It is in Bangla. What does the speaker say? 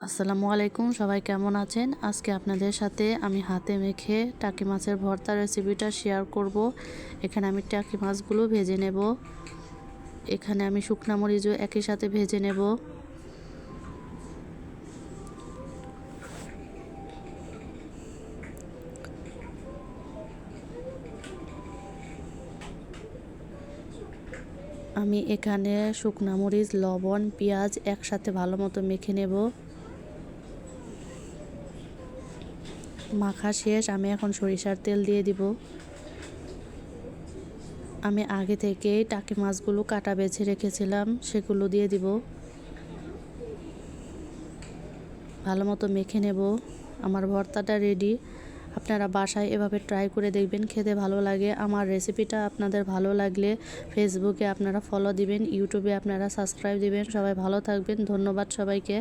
আসসালামু আলাইকুম, সবাই কেমন আছেন? আজকে আপনাদের সাথে আমি হাতে মেখে টাকি মাছের ভর্তা রেসিপিটা শেয়ার করব। এখানে আমি টাকি মাছগুলো ভেজে নেব। এখানে আমি শুকনা মরিচও একই সাথে ভেজে নেব। আমি এখানে শুকনা মরিচ, লবণ, পেঁয়াজ একসাথে ভালো মতো মেখে নেব। মাখা শেষ, আমি এখন সরিষার তেল দিয়ে দিব। আমি আগে থেকেই টাকি মাছগুলো কাটা বেছে রেখেছিলাম, সেগুলো দিয়ে দিব। ভালো মতো মেখে নেব। আমার ভর্তাটা রেডি। আপনারা বাসায় এভাবে ট্রাই করে দেখবেন, খেতে ভালো লাগে। আমার রেসিপিটা আপনাদের ভালো লাগলে ফেসবুকে আপনারা ফলো দিবেন, ইউটিউবে আপনারা সাবস্ক্রাইব দিবেন। সবাই ভালো থাকবেন। ধন্যবাদ সবাইকে।